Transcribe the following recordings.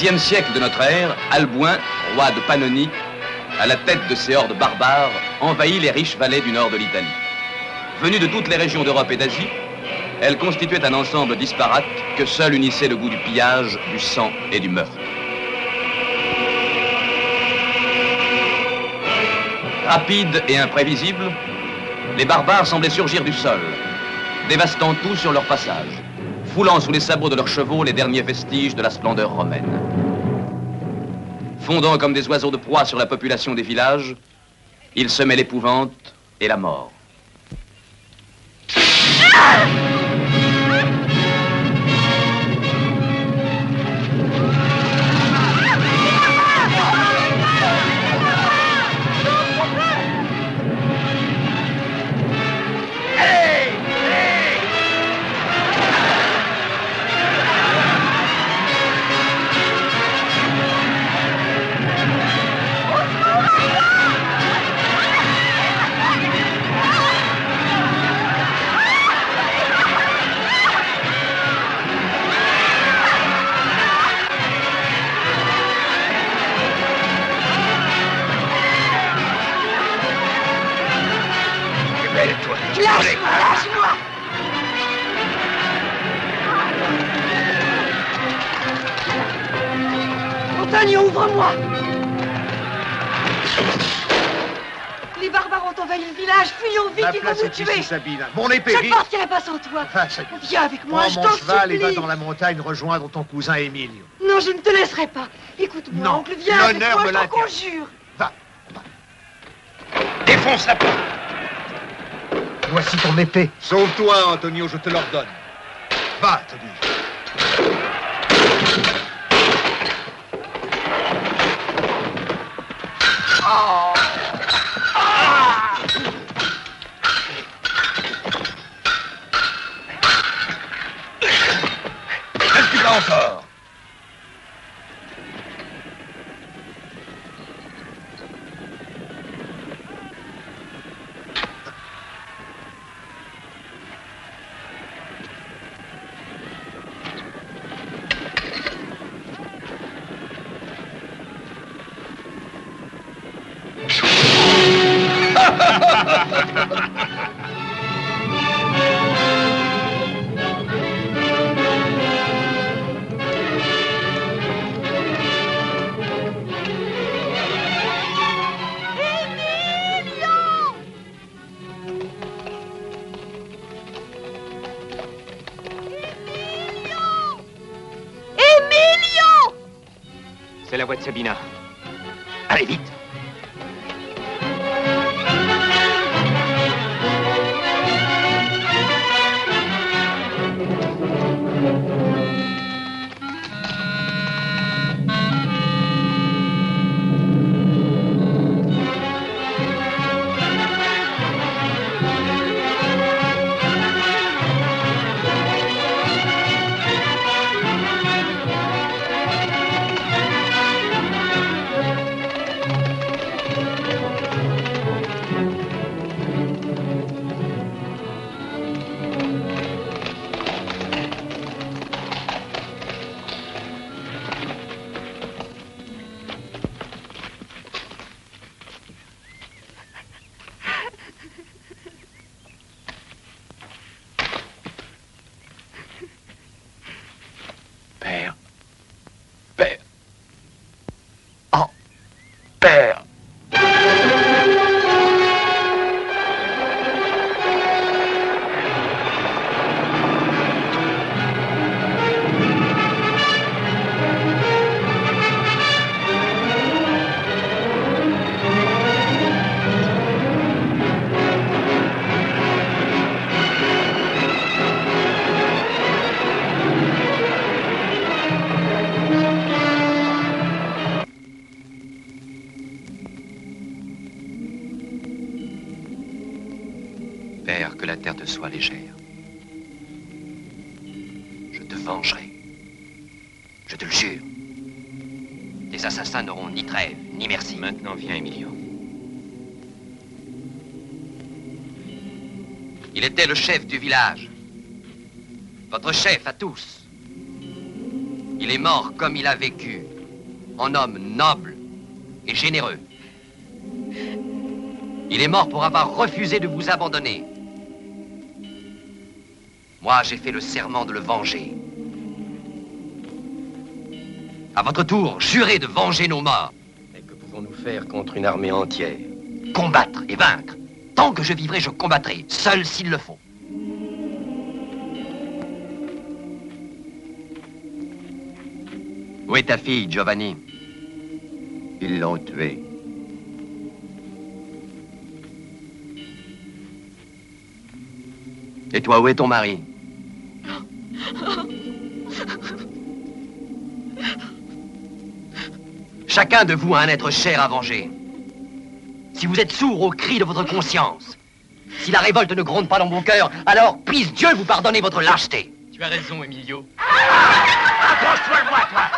Xe siècle de notre ère, Alboin, roi de Pannonie, à la tête de ces hordes barbares, envahit les riches vallées du nord de l'Italie. Venue de toutes les régions d'Europe et d'Asie, elle constituait un ensemble disparate que seul unissait le goût du pillage, du sang et du meurtre. Rapides et imprévisibles, les barbares semblaient surgir du sol, dévastant tout sur leur passage, foulant sous les sabots de leurs chevaux les derniers vestiges de la splendeur romaine. Fondant comme des oiseaux de proie sur la population des villages, ils semaient l'épouvante et la mort. Lâche-moi! Montagne, ouvre-moi! Les barbares ont envahi le village, fuyons vite, ils vont nous tuer! Ici, Sabine. Mon épée, Je vite! pense qu'elle passe en toi! Viens avec moi, je Prends t'en mon cheval et va supplie! dans la montagne rejoindre ton cousin Emilio. Non, je ne te laisserai pas! Écoute-moi, Non, oncle, viens avec l'honneur moi, me je t'en l'interdit. conjure! Va. Défonce la porte! Voici ton épée. Sauve-toi, Antonio, je te l'ordonne. Va, te dis. Oh. Ah. Reste là encore. C'est la voix de Sabina. Allez, vite! Père. Père. Oh, Père. Père, que la terre te soit légère. Je te vengerai. Je te le jure. Les assassins n'auront ni trêve, ni merci. Maintenant, viens, Emilio. Il était le chef du village. Votre chef à tous. Il est mort comme il a vécu. en homme noble et généreux. Il est mort pour avoir refusé de vous abandonner. Moi, j'ai fait le serment de le venger. À votre tour, jurez de venger nos morts. Mais que pouvons-nous faire contre une armée entière? Combattre et vaincre. Tant que je vivrai, je combattrai, seul s'il le faut. Où est ta fille, Giovanni? Ils l'ont tuée. Et toi, où est ton mari? Chacun de vous a un être cher à venger. Si vous êtes sourd aux cris de votre conscience, si la révolte ne gronde pas dans vos cœurs, alors puisse Dieu vous pardonner votre lâcheté. Tu as raison, Emilio. Approche-toi de moi, toi!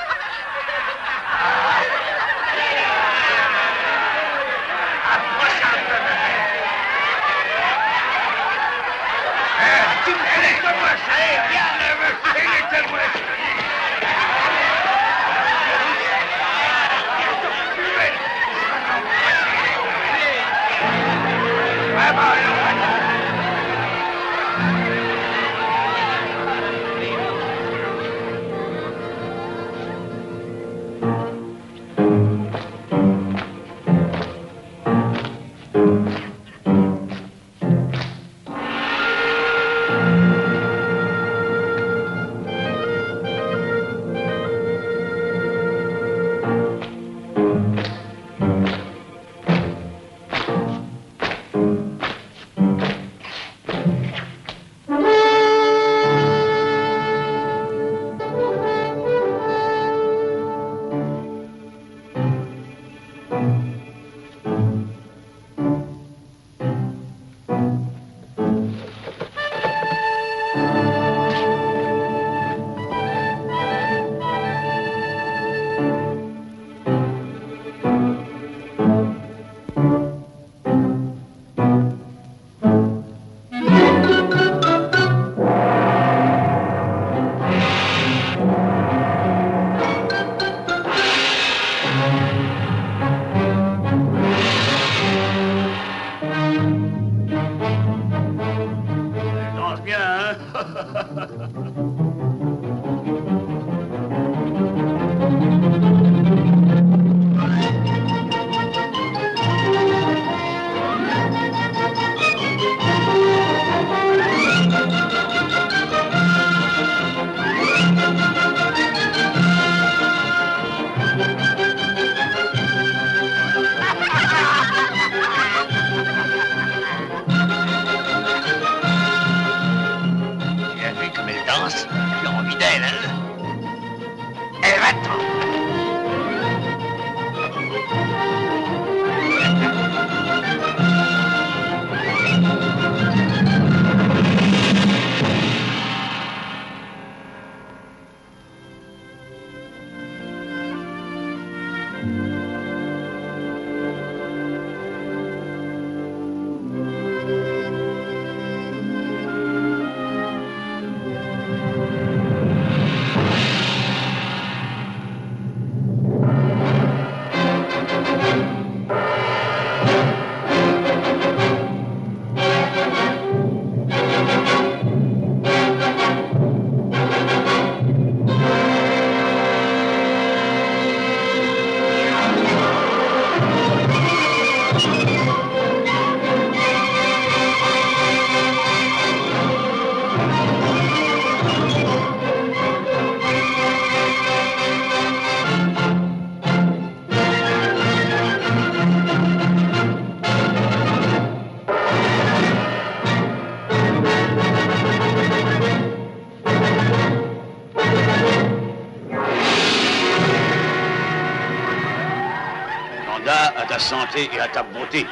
À ta santé et à ta beauté.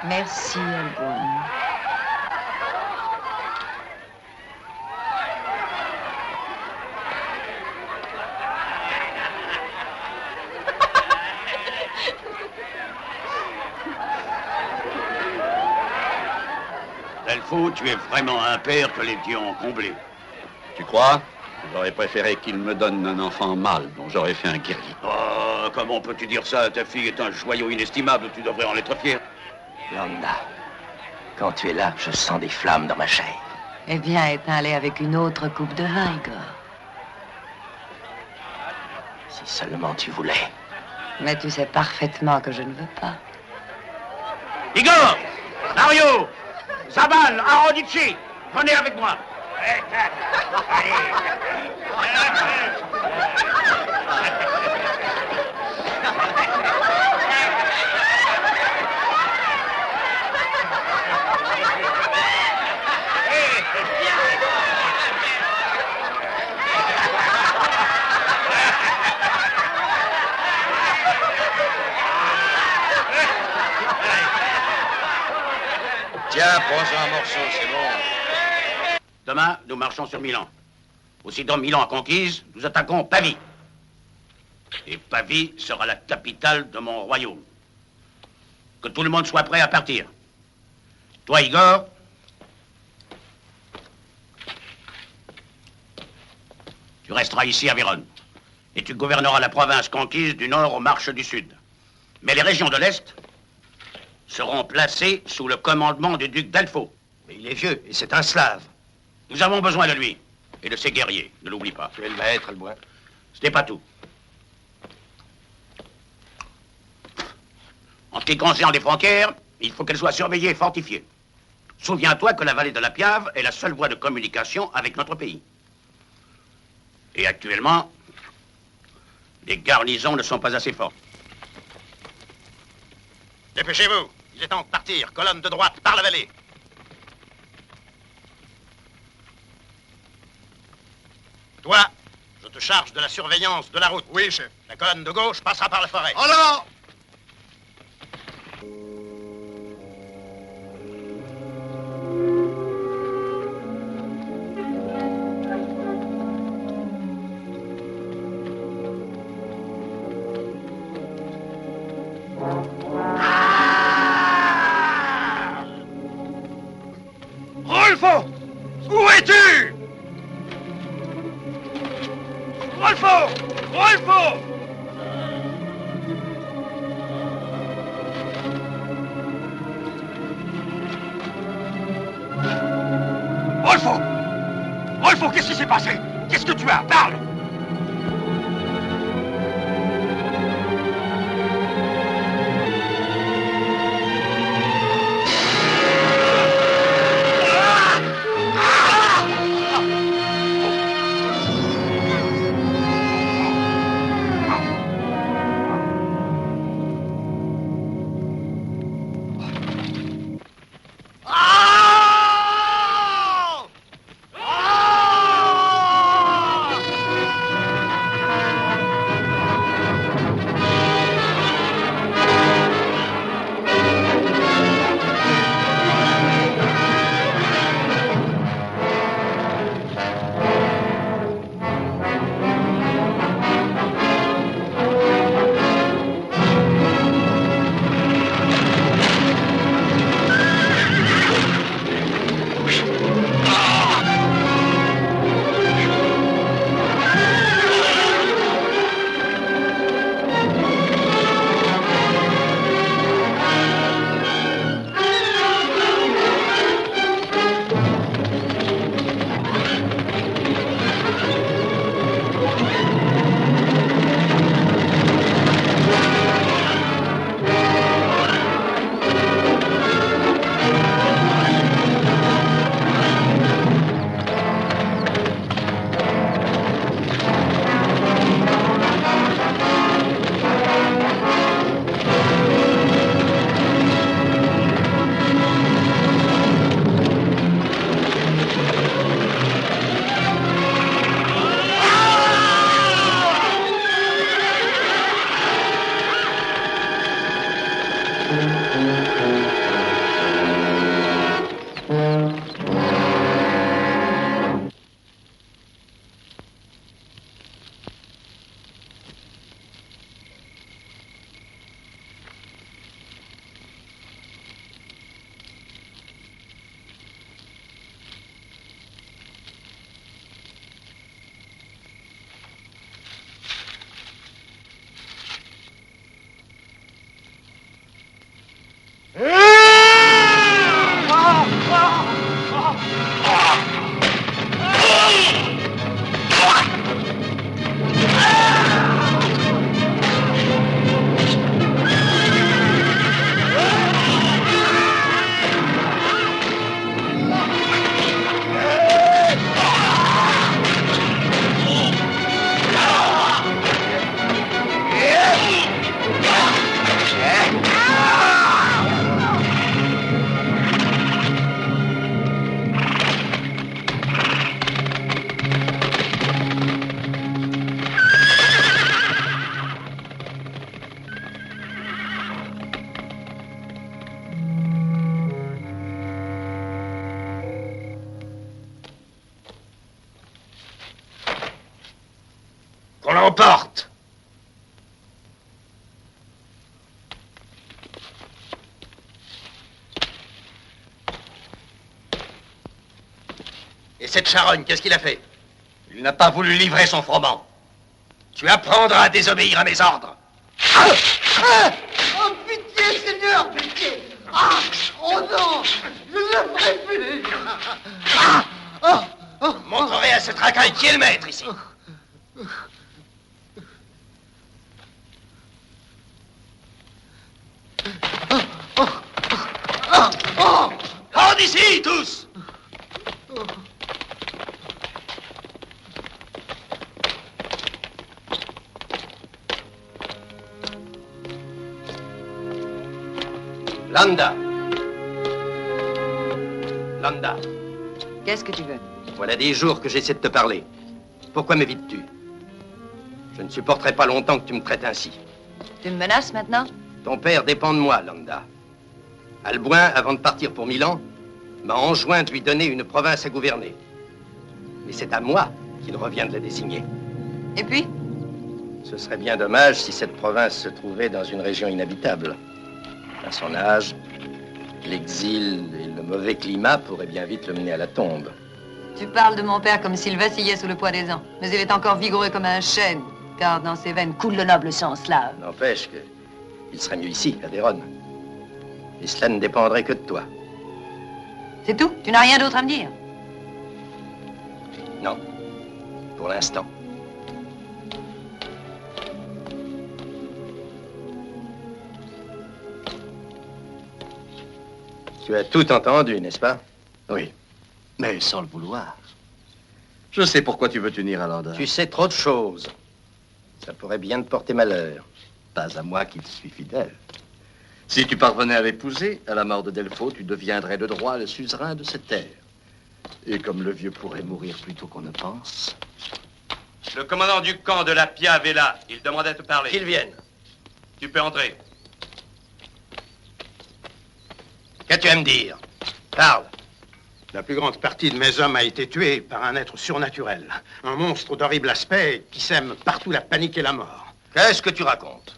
Merci, Alboin. Delfo, tu es vraiment un père que les dieux ont comblé. Tu crois? J'aurais préféré qu'il me donne un enfant mâle dont j'aurais fait un guerrier. Oh, comment peux-tu dire ça? Ta fille est un joyau inestimable, tu devrais en être fier. Yolanda, quand tu es là, je sens des flammes dans ma chair. Eh bien, éteins-les avec une autre coupe de vin, Igor. Si seulement tu voulais. Mais tu sais parfaitement que je ne veux pas. Igor! Mario! Zabal! Arodici! Venez avec moi! Tiens, prends-en un morceau, c'est bon. Demain, nous marchons sur Milan. Aussitôt Milan conquise, nous attaquons Pavie. Et Pavie sera la capitale de mon royaume. Que tout le monde soit prêt à partir. Toi, Igor, tu resteras ici à Vérone. Et tu gouverneras la province conquise du nord aux marches du sud. Mais les régions de l'est seront placées sous le commandement du duc d'Alfo. Mais il est vieux et c'est un slave. Nous avons besoin de lui et de ses guerriers, ne l'oublie pas. Tu es le maître, Alboin. Ce n'est pas tout. En ce qui concerne les frontières, il faut qu'elles soient surveillées et fortifiées. Souviens-toi que la vallée de la Piave est la seule voie de communication avec notre pays. Et actuellement, les garnisons ne sont pas assez fortes. Dépêchez-vous. Il est temps de partir. Colonne de droite par la vallée. Toi, je te charge de la surveillance de la route. Oui, chef. La colonne de gauche passera par la forêt. En avant! Rolfo! Où es-tu? Rolfo! Rolfo! Rolfo! Rolfo, qu'est-ce qui s'est passé? Qu'est-ce que tu as? Parle! porte. Et cette charogne, qu'est-ce qu'il a fait? Il n'a pas voulu livrer son froment. Tu apprendras à désobéir à mes ordres. Oh, pitié, Seigneur, pitié! Ah! Oh non! Je ne le ferai plus! Montrerai à ce traquin qui est le maître ici. Hors d'ici, tous! Landa. Landa. Qu'est-ce que tu veux? Voilà des jours que j'essaie de te parler. Pourquoi m'évites-tu? Je ne supporterai pas longtemps que tu me traites ainsi. Tu me menaces maintenant? Ton père dépend de moi, Landa. Albuin, avant de partir pour Milan, m'a enjoint de lui donner une province à gouverner. Mais c'est à moi qu'il revient de la désigner. Et puis? Ce serait bien dommage si cette province se trouvait dans une région inhabitable. À son âge, l'exil et le mauvais climat pourraient bien vite le mener à la tombe. Tu parles de mon père comme s'il vacillait sous le poids des ans. Mais il est encore vigoureux comme un chêne, car dans ses veines coule le noble sang slave. N'empêche qu'il serait mieux ici, à Vérone. Et cela ne dépendrait que de toi. C'est tout? Tu n'as rien d'autre à me dire? Non, pour l'instant. Tu as tout entendu, n'est-ce pas? Oui, mais sans le vouloir. Je sais pourquoi tu veux t'unir à Landa. Tu sais trop de choses. Ça pourrait bien te porter malheur. Pas à moi qui te suis fidèle. Si tu parvenais à l'épouser, à la mort de Delpho, tu deviendrais de droit le suzerain de cette terre. Et comme le vieux pourrait mourir plus tôt qu'on ne pense... Le commandant du camp de la Piave est là. Il demandait à te parler. Qu'il vienne. Tu peux entrer. Qu'as-tu à me dire? Parle. La plus grande partie de mes hommes a été tuée par un être surnaturel. Un monstre d'horrible aspect qui sème partout la panique et la mort. Qu'est-ce que tu racontes?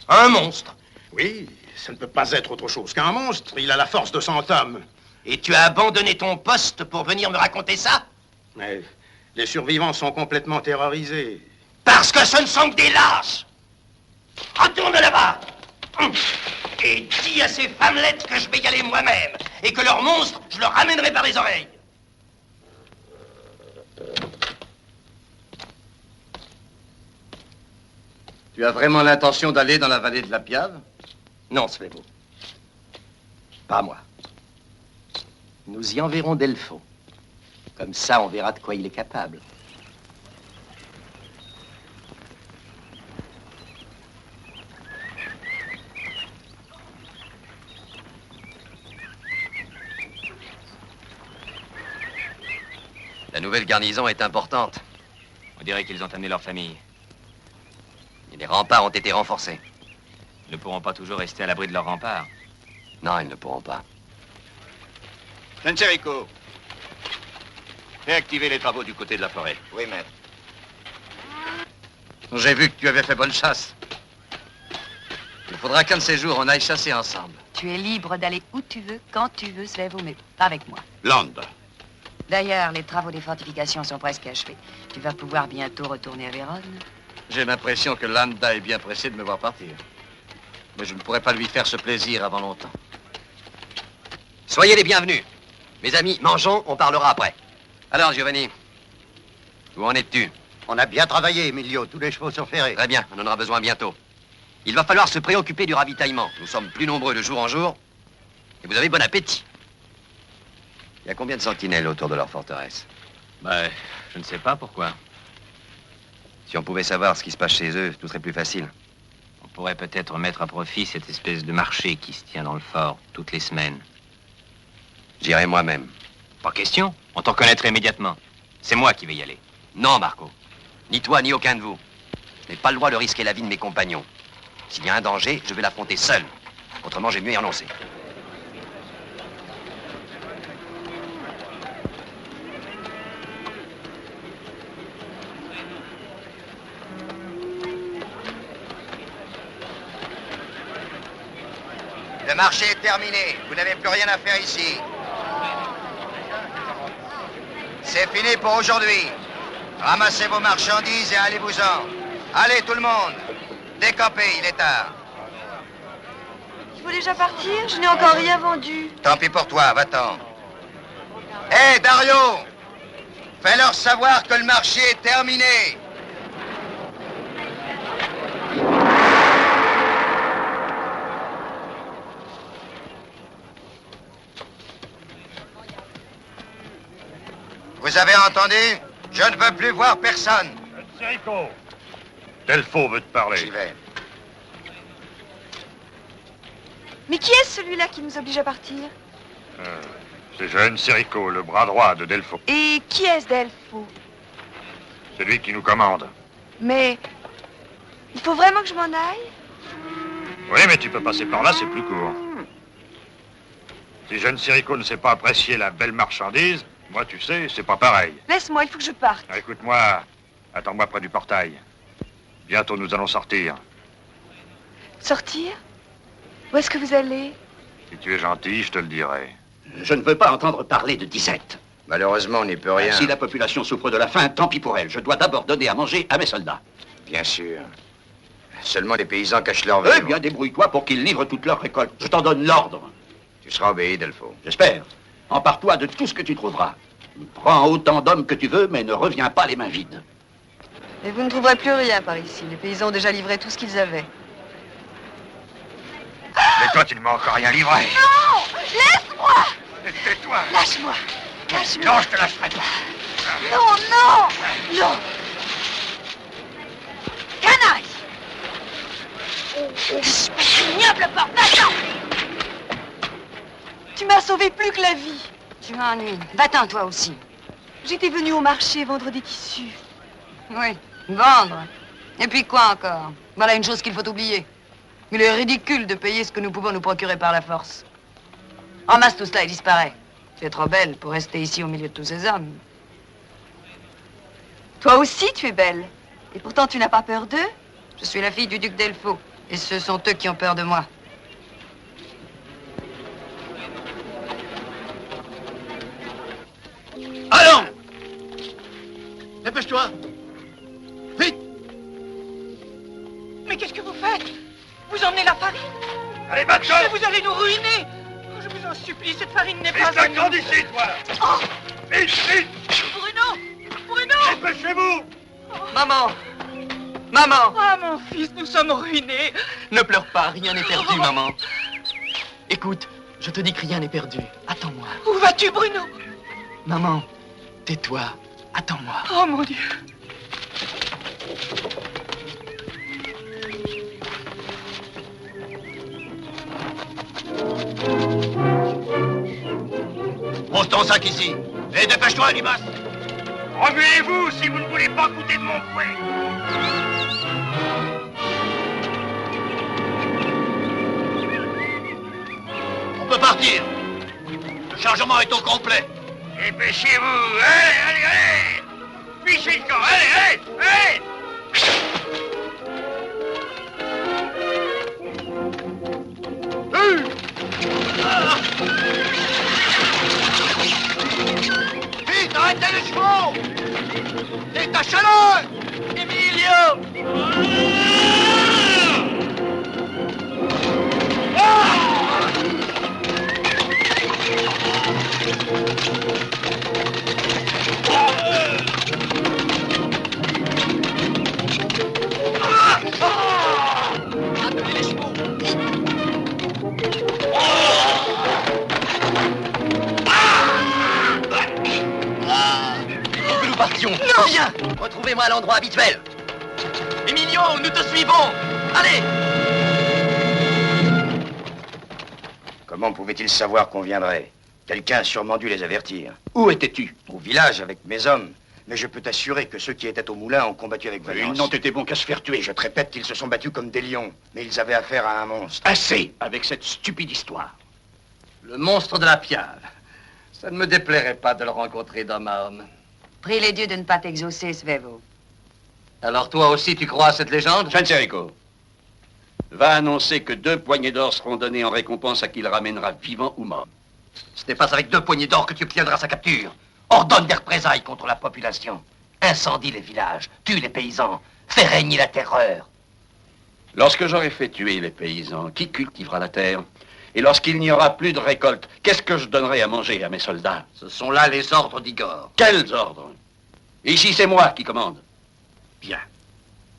Un monstre? Oui, ça ne peut pas être autre chose qu'un monstre. Il a la force de 100 hommes. Et tu as abandonné ton poste pour venir me raconter ça? Mais les survivants sont complètement terrorisés. Parce que ce ne sont que des lâches! Retourne là-bas! Et dis à ces femmelettes que je vais y aller moi-même et que leur monstre, je le ramènerai par les oreilles. Tu as vraiment l'intention d'aller dans la vallée de la Piave? Non, Svevo. Pas moi. Nous y enverrons Delpho. Comme ça, on verra de quoi il est capable. La nouvelle garnison est importante. On dirait qu'ils ont amené leur famille. Et les remparts ont été renforcés. Ils ne pourront pas toujours rester à l'abri de leurs remparts. Non, ils ne pourront pas. Senserico, fais activer les travaux du côté de la forêt. Oui, maître. J'ai vu que tu avais fait bonne chasse. Il faudra qu'un de ces jours, on aille chasser ensemble. Tu es libre d'aller où tu veux, quand tu veux, Svevo, mais pas avec moi. Landa. D'ailleurs, les travaux des fortifications sont presque achevés. Tu vas pouvoir bientôt retourner à Vérone. J'ai l'impression que Landa est bien pressé de me voir partir. Mais je ne pourrai pas lui faire ce plaisir avant longtemps. Soyez les bienvenus. Mes amis, mangeons, on parlera après. Alors, Giovanni, où en es-tu? On a bien travaillé, Emilio. Tous les chevaux sont ferrés. Très bien, on en aura besoin bientôt. Il va falloir se préoccuper du ravitaillement. Nous sommes plus nombreux de jour en jour. Et vous avez bon appétit. Il y a combien de sentinelles autour de leur forteresse? Ben, je ne sais pas pourquoi. Si on pouvait savoir ce qui se passe chez eux, tout serait plus facile. On pourrait peut-être mettre à profit cette espèce de marché qui se tient dans le fort toutes les semaines. J'irai moi-même. Pas question. On t'en reconnaîtrait immédiatement. C'est moi qui vais y aller. Non, Marco. Ni toi, ni aucun de vous. Je n'ai pas le droit de risquer la vie de mes compagnons. S'il y a un danger, je vais l'affronter seul. Autrement, j'ai mieux y renoncer. Le marché est terminé. Vous n'avez plus rien à faire ici. C'est fini pour aujourd'hui. Ramassez vos marchandises et allez-vous-en. Allez, tout le monde. Décampez, il est tard. Il faut déjà partir? Je n'ai encore rien vendu. Tant pis pour toi, va-t'en. Hé, Dario! Fais-leur savoir que le marché est terminé. Vous avez entendu? Je ne veux plus voir personne. Serico, Delfo veut te parler. J'y vais. Mais qui est celui-là qui nous oblige à partir? C'est jeune Serico, le bras droit de Delfo. Et qui est-ce Delfo? Celui qui nous commande. Mais il faut vraiment que je m'en aille? Oui, mais tu peux passer par là, c'est plus court. Si jeune Serico ne sait pas apprécier la belle marchandise, moi, tu sais, c'est pas pareil. Laisse-moi, il faut que je parte. Ah, écoute-moi, attends-moi près du portail. Bientôt, nous allons sortir. Sortir? Où est-ce que vous allez? Si tu es gentil, je te le dirai. Je ne veux pas entendre parler de disette. Malheureusement, on n'y peut rien. Si la population souffre de la faim, tant pis pour elle. Je dois d'abord donner à manger à mes soldats. Bien sûr. Seulement les paysans cachent leur Eh vivre. bien, débrouille-toi pour qu'ils livrent toute leur récolte. Je t'en donne l'ordre. Tu seras obéi, Delfo. J'espère. Empare-toi de tout ce que tu trouveras. Prends autant d'hommes que tu veux, mais ne reviens pas les mains vides. Et vous ne trouverez plus rien par ici. Les paysans ont déjà livré tout ce qu'ils avaient. Mais toi, tu ne m'as encore rien livré. Non! Laisse-moi! Tais-toi. Lâche-moi! Lâche-moi! Non, je te lâcherai pas. Non, non! Non! Canaille! Ignoble porte-bâton! Tu m'as sauvé plus que la vie. Tu m'ennuies. Va-t'en, toi aussi. J'étais venue au marché vendre des tissus. Oui, vendre. Et puis quoi encore? Voilà une chose qu'il faut oublier. Il est ridicule de payer ce que nous pouvons nous procurer par la force. Ramasse tout cela et disparaît. Tu es trop belle pour rester ici au milieu de tous ces hommes. Toi aussi, tu es belle. Et pourtant, tu n'as pas peur d'eux? Je suis la fille du duc Delfo. Et ce sont eux qui ont peur de moi. Allons! Dépêche-toi! Vite! Mais qu'est-ce que vous faites? Vous emmenez la farine? Allez, batte-toi! Mais vous allez nous ruiner! Oh, je vous en supplie, cette farine n'est pas... Fils, grande ici, toi! Oh! Vite, vite! Bruno! Bruno! Dépêchez-vous! Maman! Maman! Ah, mon fils, nous sommes ruinés! Ne pleure pas, rien n'est perdu, maman. Écoute, je te dis que rien n'est perdu. Attends-moi. Où vas-tu, Bruno? Maman, tais-toi. Attends-moi. Oh, mon Dieu! Pose ton sac ici. Et dépêche-toi, Limas. Remuez-vous si vous ne voulez pas goûter de mon fouet. On peut partir. Le chargement est au complet. Dépêchez-vous. Allez, allez, allez! Fichez le camp. Allez, allez, allez! Vite, arrêtez les chevaux! Détachez-le! Emilio! Attelez les chevaux! Faut que nous partions. Non! Viens! Retrouvez-moi à l'endroit habituel. Emilio, nous te suivons. Allez! Comment pouvait-il savoir qu'on viendrait? Quelqu'un a sûrement dû les avertir. Où étais-tu? Au village, avec mes hommes. Mais je peux t'assurer que ceux qui étaient au moulin ont combattu avec Ils violence. n'ont été bons qu'à se faire tuer. Je te répète qu'ils se sont battus comme des lions. Mais ils avaient affaire à un monstre. Assez avec cette stupide histoire. Le monstre de la Piave. Ça ne me déplairait pas de le rencontrer d'homme à homme. Prie les dieux de ne pas t'exaucer, Svevo. Alors toi aussi, tu crois à cette légende? Jean Serico, va annoncer que 2 poignées d'or seront données en récompense à qui le ramènera vivant ou mort. Ce n'est pas avec 2 poignées d'or que tu obtiendras sa capture. Ordonne des représailles contre la population. Incendie les villages, tue les paysans, fais régner la terreur. Lorsque j'aurai fait tuer les paysans, qui cultivera la terre? Et lorsqu'il n'y aura plus de récolte, qu'est-ce que je donnerai à manger à mes soldats? Ce sont là les ordres d'Igor. Quels ordres? Ici, c'est moi qui commande. Bien.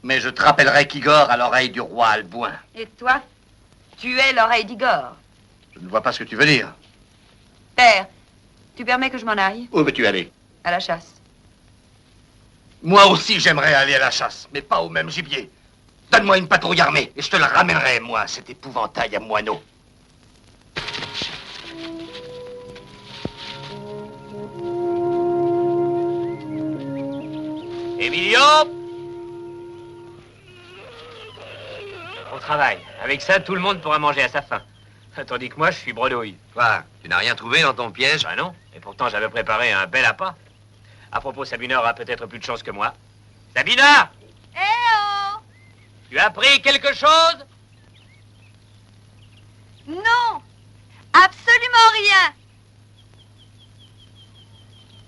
Mais je te rappellerai qu'Igor a l'oreille du roi Albuin. Et toi, tu es l'oreille d'Igor. Je ne vois pas ce que tu veux dire. Père, tu permets que je m'en aille? Où veux-tu aller? À la chasse. Moi aussi, j'aimerais aller à la chasse, mais pas au même gibier. Donne-moi une patrouille armée, et je te la ramènerai, moi, cet épouvantail à moineau. Emilio! Au travail. Avec ça, tout le monde pourra manger à sa faim. Tandis que moi, je suis bredouille. Quoi? Tu n'as rien trouvé dans ton piège? Ben non. Et pourtant, j'avais préparé un bel appât. À propos, Sabina aura peut-être plus de chance que moi. Sabina! Eh oh! Tu as pris quelque chose? Non! Absolument rien!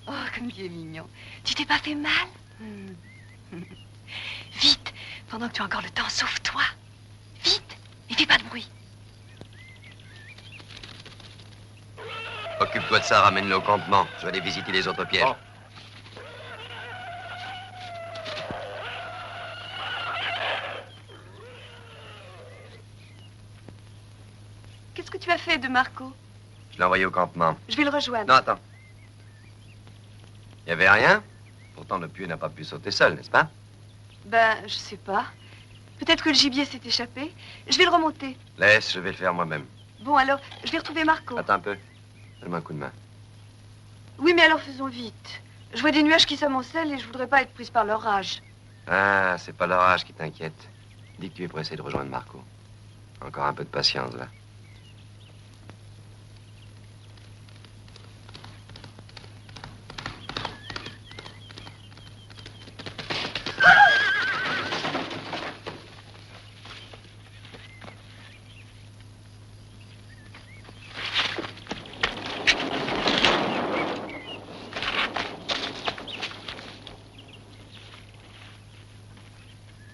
Oh, comme il est mignon. Tu t'es pas fait mal? Vite, pendant que tu as encore le temps, sauve-toi. Vite, et fais pas de bruit. Occupe-toi de ça, ramène-le au campement. Je vais aller visiter les autres pièges. Oh. Qu'est-ce que tu as fait de Marco? Je l'ai envoyé au campement. Je vais le rejoindre. Non, attends. Il n'y avait rien? Pourtant, le pieu n'a pas pu sauter seul, n'est-ce pas? Ben, je sais pas. Peut-être que le gibier s'est échappé. Je vais le remonter. Laisse, je vais le faire moi-même. Bon, alors, je vais retrouver Marco. Attends un peu. Donne-moi un coup de main. Oui, mais alors faisons vite. Je vois des nuages qui s'amoncellent et je voudrais pas être prise par l'orage. Ah, c'est pas l'orage qui t'inquiète. Dis que tu es pressé de rejoindre Marco. Encore un peu de patience, là.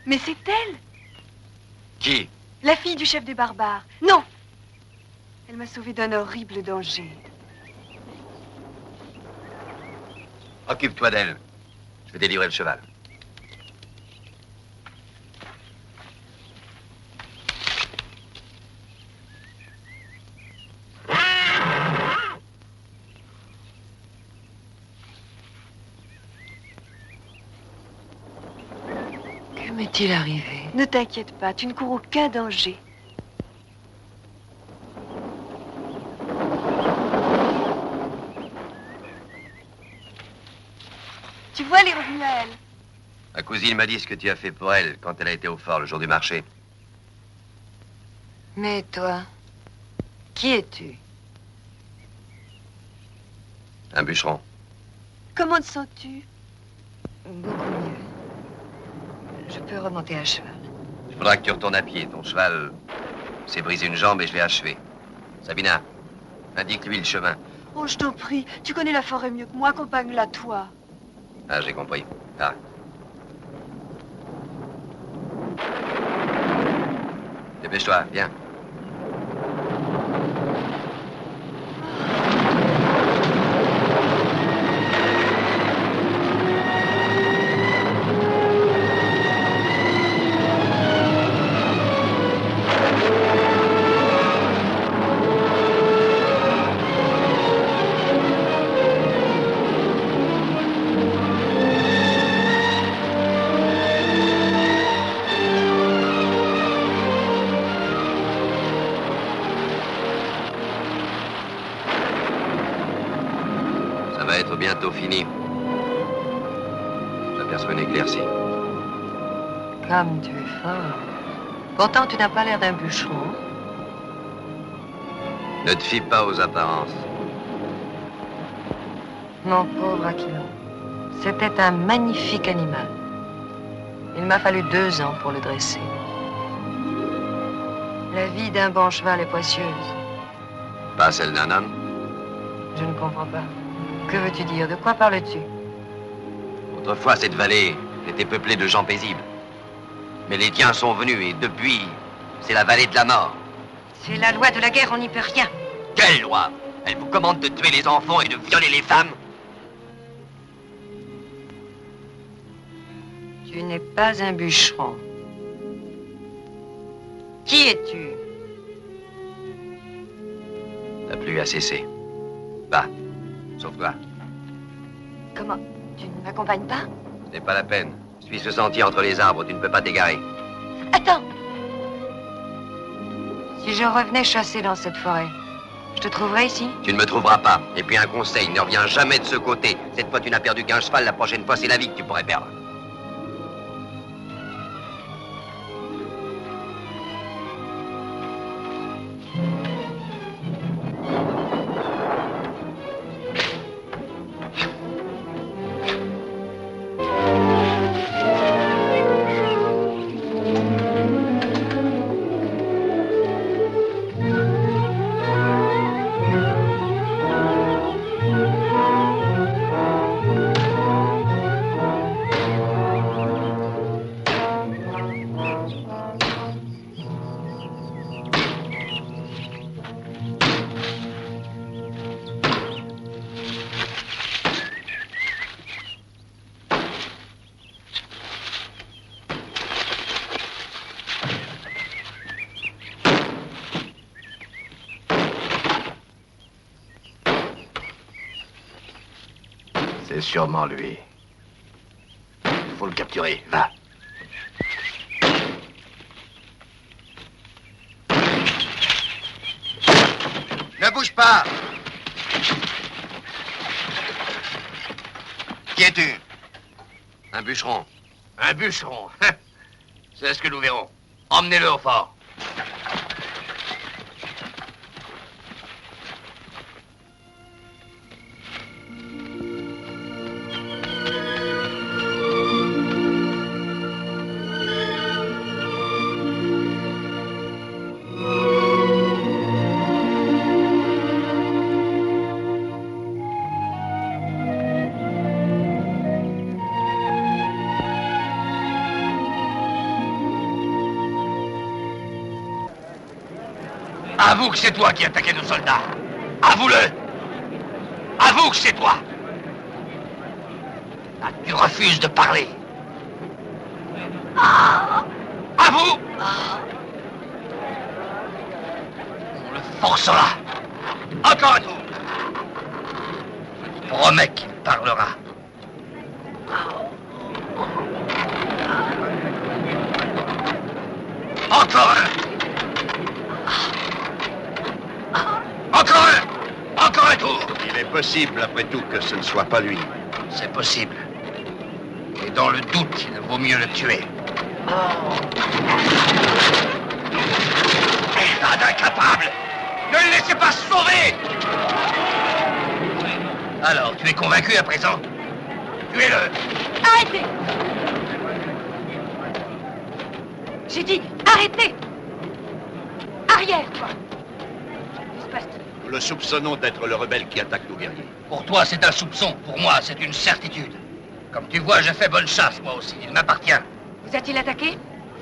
Mais c'est elle, Qui? la fille du chef des barbares. Non! Elle m'a sauvée d'un horrible danger. Occupe-toi d'elle. Je vais délivrer le cheval. Que m'est-il arrivé? Ne t'inquiète pas, tu ne cours aucun danger. Tu vois, elle est revenue à elle. Ma cousine m'a dit ce que tu as fait pour elle quand elle a été au fort le jour du marché. Mais toi, qui es-tu? Un bûcheron. Comment te sens-tu? Beaucoup mieux. Je peux remonter à cheval. Il faudra que tu retournes à pied. Ton cheval s'est brisé une jambe et je l'ai achevé. Sabina, indique-lui le chemin. Oh, je t'en prie, tu connais la forêt mieux que moi, accompagne-la, toi. Ah, j'ai compris. Ah. Dépêche-toi, viens. Ça va être bientôt fini. J'aperçois une éclaircie. Comme tu es fort. Pourtant, tu n'as pas l'air d'un bûcheron. Ne te fie pas aux apparences. Mon pauvre Aquilon, c'était un magnifique animal. Il m'a fallu 2 ans pour le dresser. La vie d'un bon cheval est précieuse. Pas celle d'un homme. Je ne comprends pas. Que veux-tu dire? De quoi parles-tu? Autrefois, cette vallée était peuplée de gens paisibles. Mais les tiens sont venus et depuis, c'est la vallée de la mort. C'est la loi de la guerre, on n'y peut rien. Quelle loi? Elle vous commande de tuer les enfants et de violer les femmes? Tu n'es pas un bûcheron. Qui es-tu? La pluie a cessé. Va, sauve-toi. Comment? Tu ne m'accompagnes pas? Ce n'est pas la peine. Suis ce sentier entre les arbres, tu ne peux pas t'égarer. Attends! Si je revenais chasser dans cette forêt, je te trouverais ici? Tu ne me trouveras pas. Et puis un conseil, ne reviens jamais de ce côté. Cette fois, tu n'as perdu qu'un cheval, la prochaine fois, c'est la vie que tu pourrais perdre. C'est sûrement lui. Il faut le capturer. Va. Ne bouge pas. Qui es-tu? Un bûcheron. Un bûcheron. C'est ce que nous verrons. Emmenez-le au fort. Avoue que c'est toi qui as attaqué nos soldats. Avoue-le. Avoue que c'est toi. Ah, tu refuses de parler. Avoue. On le forcera. Encore un tour. Je te promets qu'il parlera. Encore un. Encore un! Encore un tour! Il est possible, après tout, que ce ne soit pas lui. C'est possible. Et dans le doute, il vaut mieux le tuer. Merde incapable! Ne le laissez pas se sauver! Alors, tu es convaincu à présent? Tuez-le! Arrêtez! J'ai dit, arrêtez! Arrière, toi! Nous le soupçonnons d'être le rebelle qui attaque nos guerriers. Pour toi, c'est un soupçon. Pour moi, c'est une certitude. Comme tu vois, j'ai fait bonne chasse, moi aussi. Il m'appartient. Vous a-t-il attaqué?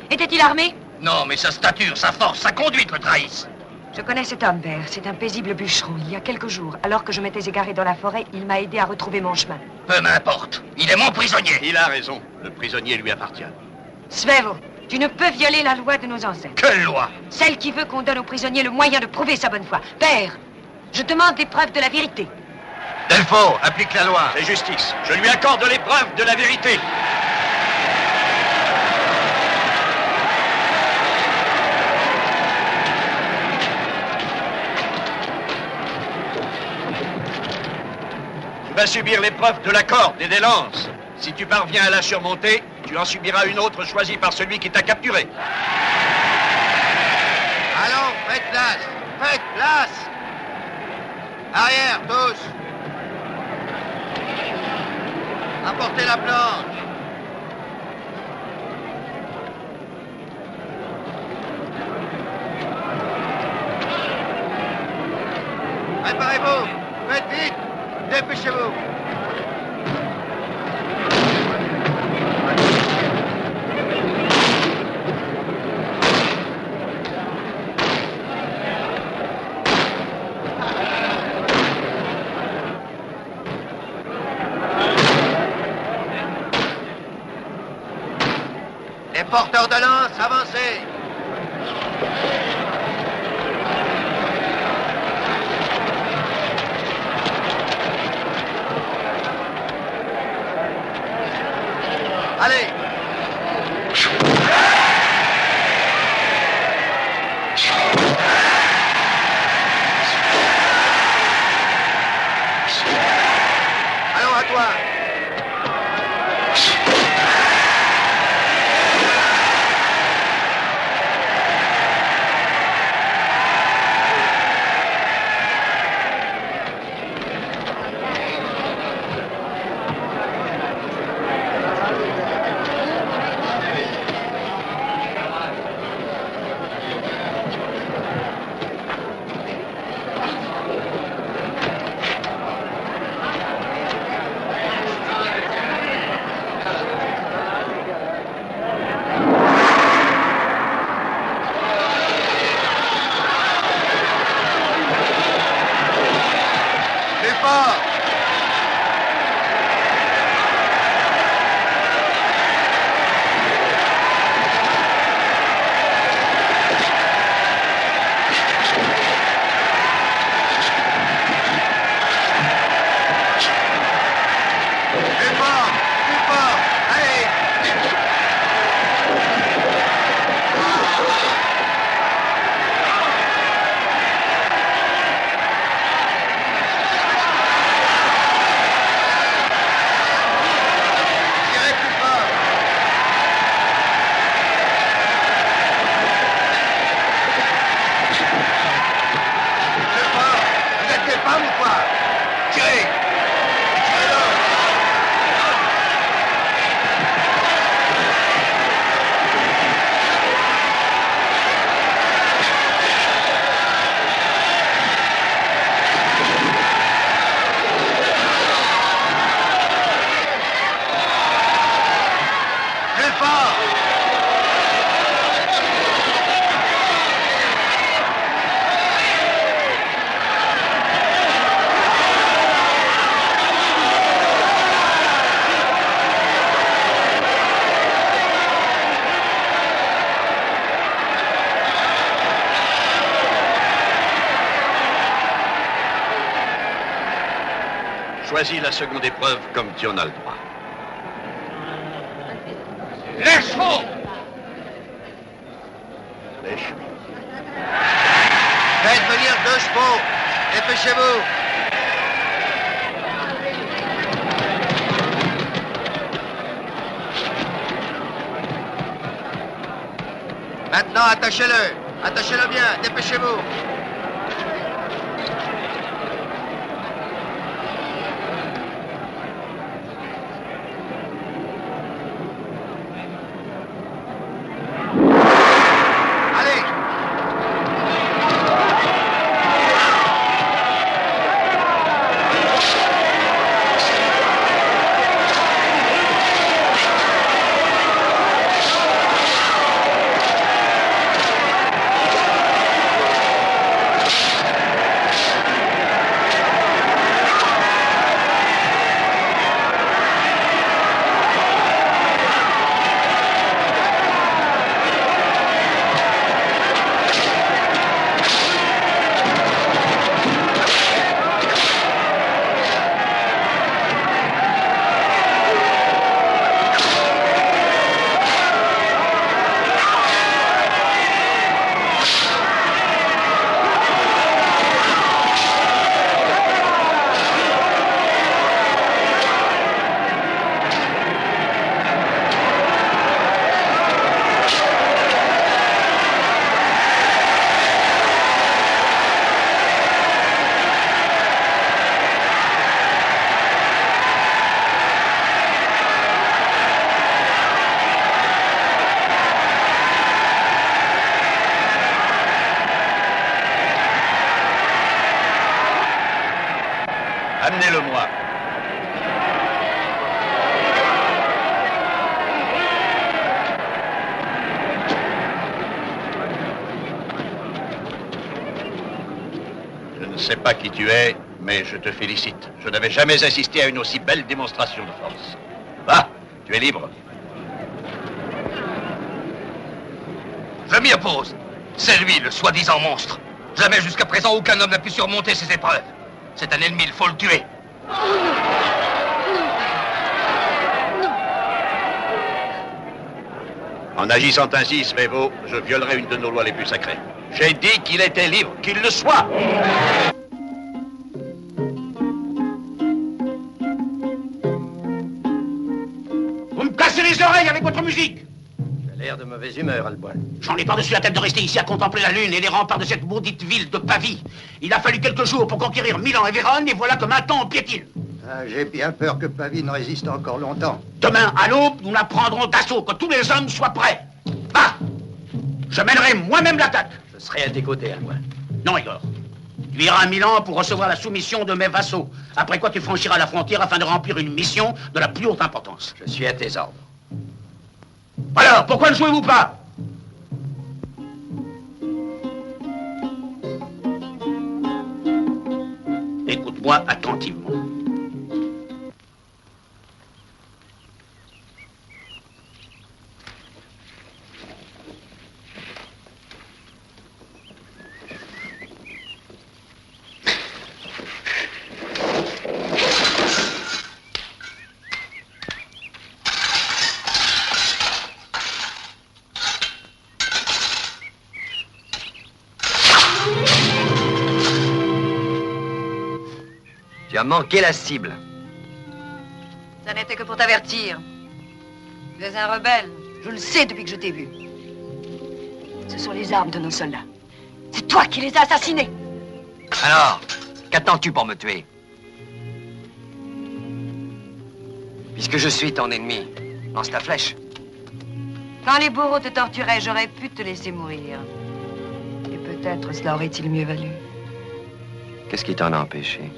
Était-il armé? Non, mais sa stature, sa force, sa conduite le trahissent. Je connais cet homme, père. C'est un paisible bûcheron. Il y a quelques jours, alors que je m'étais égaré dans la forêt, il m'a aidé à retrouver mon chemin. Peu m'importe. Il est mon prisonnier. Il a raison. Le prisonnier lui appartient. Svevo, tu ne peux violer la loi de nos ancêtres. Quelle loi? Celle qui veut qu'on donne aux prisonniers le moyen de prouver sa bonne foi. Père, je demande des preuves de la vérité. Delfo, applique la loi. C'est justice. Je lui accorde l'épreuve de la vérité. Tu vas subir l'épreuve de la corde et des lances. Si tu parviens à la surmonter, tu en subiras une autre choisie par celui qui t'a capturé. Allons, faites place. Faites place. Arrière, tous. Apportez la planche. Préparez-vous. Faites vite. Dépêchez-vous. Les porteurs de lance, avancez. Allez. Allons à toi. Choisis la seconde épreuve comme tu en as le droit. Les chevaux! Les chevaux. Faites venir 2 chevaux. Dépêchez-vous. Maintenant, attachez-le. Attachez-le bien. Dépêchez-vous. Amenez-le-moi. Je ne sais pas qui tu es, mais je te félicite. Je n'avais jamais assisté à une aussi belle démonstration de force. Va, tu es libre. Je m'y oppose. C'est lui, le soi-disant monstre. Jamais jusqu'à présent, aucun homme n'a pu surmonter ses épreuves. C'est un ennemi, il faut le tuer. En agissant ainsi, Svevo, je violerai une de nos lois les plus sacrées. J'ai dit qu'il était libre, qu'il le soit. Vous me cassez les oreilles avec votre musique. Tu as l'air de mauvaise humeur, Alboin. J'en ai par-dessus la tête de rester ici à contempler la lune et les remparts de cette maudite ville de Pavie. Il a fallu quelques jours pour conquérir Milan et Vérone, et voilà que maintenant on piétine. Ah, j'ai bien peur que Pavie ne résiste encore longtemps. Demain, à l'aube, nous la prendrons d'assaut, que tous les hommes soient prêts. Va! Je mènerai moi-même l'attaque. Je serai à tes côtés, Alboin. Non, Igor. Tu iras à Milan pour recevoir la soumission de mes vassaux. Après quoi, tu franchiras la frontière afin de remplir une mission de la plus haute importance. Je suis à tes ordres. Alors, pourquoi ne jouez-vous pas? Écoute-moi attentivement. Tu as manqué la cible. Ça n'était que pour t'avertir. Tu es un rebelle. Je le sais depuis que je t'ai vu. Ce sont les armes de nos soldats. C'est toi qui les as assassinés. Alors, qu'attends-tu pour me tuer? Puisque je suis ton ennemi, lance ta flèche. Quand les bourreaux te torturaient, j'aurais pu te laisser mourir. Et peut-être cela aurait-il mieux valu. Qu'est-ce qui t'en a empêché?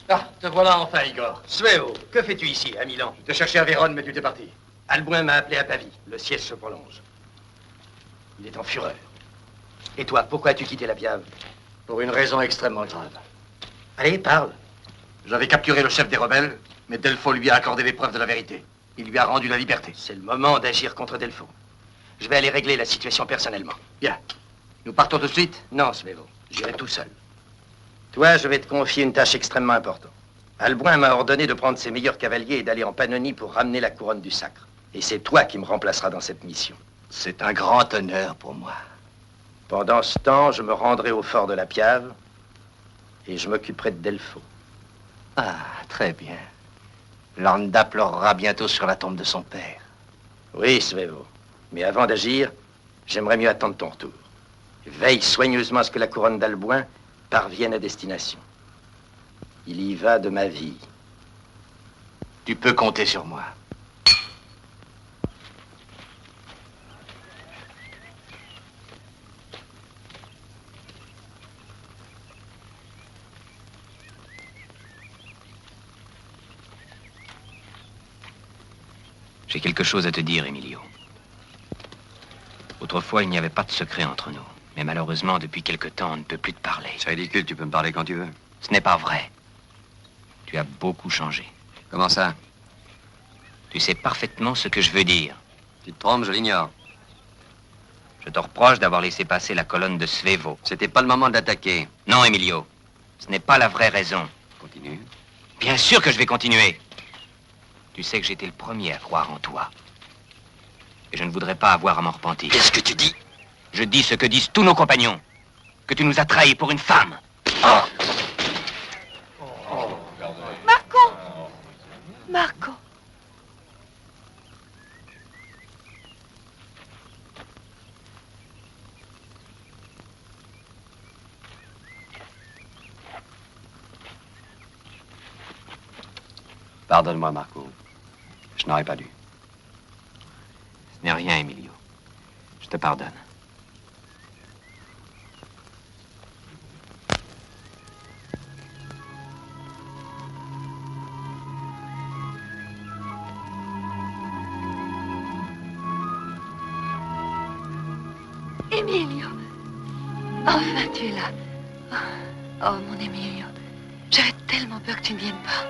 Ah, te voilà enfin, Igor. Svevo, que fais-tu ici, à Milan? Je te cherchais à Vérone, mais tu t'es parti. Alboin m'a appelé à Pavie. Le siège se prolonge. Il est en fureur. Et toi, pourquoi as-tu quitté la Piave? Pour une raison extrêmement grave. Allez, parle. J'avais capturé le chef des rebelles, mais Delfo lui a accordé l'épreuve de la vérité. Il lui a rendu la liberté. C'est le moment d'agir contre Delfo. Je vais aller régler la situation personnellement. Bien. Nous partons tout de suite? Non, Svevo. J'irai tout seul. Toi, je vais te confier une tâche extrêmement importante. Alboin m'a ordonné de prendre ses meilleurs cavaliers et d'aller en Pannonie pour ramener la couronne du sacre. Et c'est toi qui me remplaceras dans cette mission. C'est un grand honneur pour moi. Pendant ce temps, je me rendrai au fort de la Piave et je m'occuperai de Delfo. Ah, très bien. Landa pleurera bientôt sur la tombe de son père. Oui, Svevo. Mais avant d'agir, j'aimerais mieux attendre ton retour. Veille soigneusement à ce que la couronne d'Alboin parvienne à destination. Il y va de ma vie. Tu peux compter sur moi. J'ai quelque chose à te dire, Emilio. Autrefois, il n'y avait pas de secret entre nous. Mais malheureusement, depuis quelque temps, on ne peut plus te parler. C'est ridicule, tu peux me parler quand tu veux. Ce n'est pas vrai. Tu as beaucoup changé. Comment ça? Tu sais parfaitement ce que je veux dire. Tu te trompes, je l'ignore. Je te reproche d'avoir laissé passer la colonne de Svevo. C'était pas le moment de l'attaquer. Non, Emilio. Ce n'est pas la vraie raison. Continue. Bien sûr que je vais continuer. Tu sais que j'étais le premier à croire en toi. Et je ne voudrais pas avoir à m'en repentir. Qu'est-ce que tu dis? Je dis ce que disent tous nos compagnons. Que tu nous as trahis pour une femme. Oh. Marco! Marco! Pardonne-moi, Marco. Je n'aurais pas dû. Ce n'est rien, Emilio. Je te pardonne. Emilio. Enfin, tu es là. Oh, mon Emilio. J'avais tellement peur que tu ne viennes pas.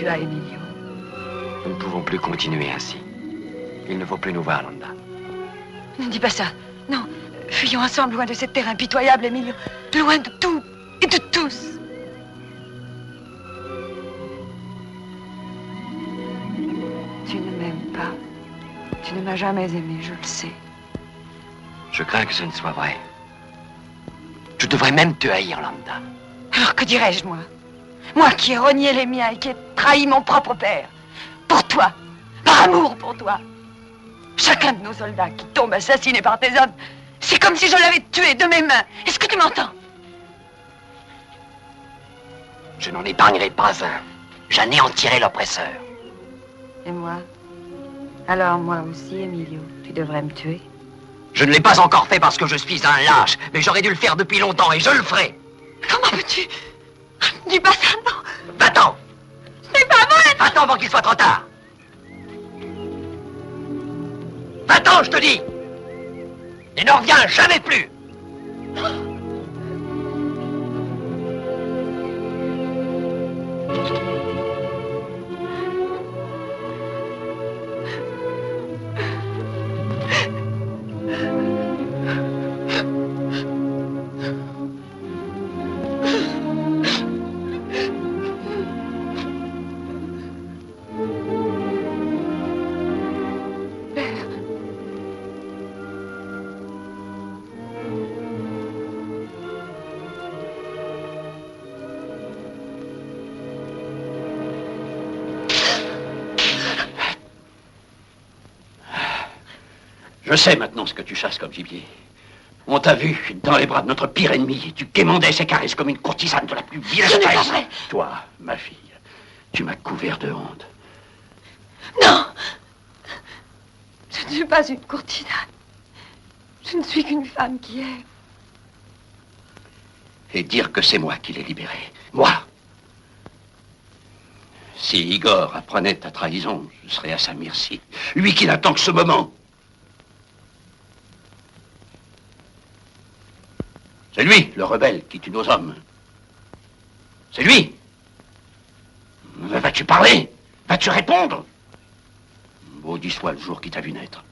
Emilio. Nous ne pouvons plus continuer ainsi. Il ne faut plus nous voir, Landa. Ne dis pas ça. Non. Fuyons ensemble, loin de cette terre impitoyable, Emilio. Loin de tout et de tous. Tu ne m'aimes pas. Tu ne m'as jamais aimé, je le sais. Je crains que ce ne soit vrai. Tu devrais même te haïr, Landa. Alors que dirais-je, moi? Moi qui ai renié les miens et qui ai trahi mon propre père. Pour toi. Par amour pour toi. Chacun de nos soldats qui tombe assassiné par tes hommes, c'est comme si je l'avais tué de mes mains. Est-ce que tu m'entends? Je n'en épargnerai pas un. J'anéantirai l'oppresseur. Et moi? Alors moi aussi, Emilio, tu devrais me tuer. Je ne l'ai pas encore fait parce que je suis un lâche, mais j'aurais dû le faire depuis longtemps et je le ferai. Comment peux-tu? Dis pas ça, non. Va-t'en. C'est pas vrai. Va-t'en avant qu'il soit trop tard. Va-t'en, je te dis. Et ne reviens jamais plus. Je sais maintenant ce que tu chasses comme gibier. On t'a vu dans les bras de notre pire ennemi et tu quémandais ses caresses comme une courtisane de la plus vilaine Ce n'est pas espèce. vrai. Toi, ma fille, tu m'as couvert de honte. Non. Je ne suis pas une courtisane. Je ne suis qu'une femme qui aime. Et dire que c'est moi qui l'ai libéré. Moi. Si Igor apprenait ta trahison, je serais à sa merci. Lui qui n'attend que ce moment. C'est lui, le rebelle, qui tue nos hommes. C'est lui. Vas-tu parler? Vas-tu répondre? Maudit soit le jour qui t'a vu naître.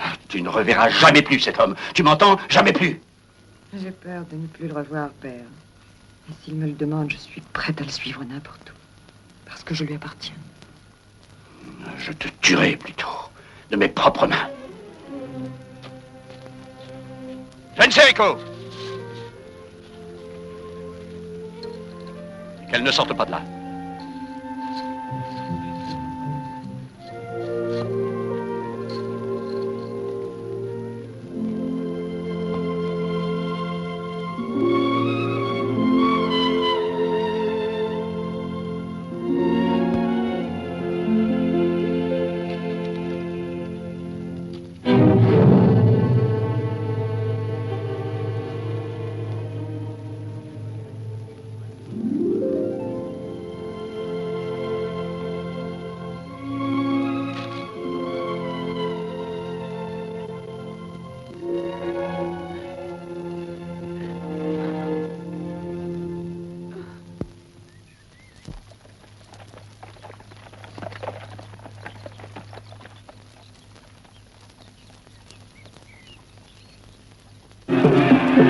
Ah, tu ne reverras jamais plus cet homme. Tu m'entends? Jamais plus. J'ai peur de ne plus le revoir, père. Et s'il me le demande, je suis prête à le suivre n'importe où. Parce que je lui appartiens. Je te tuerai plutôt, de mes propres mains. Jeune Serico! Qu'elle ne sorte pas de là. Je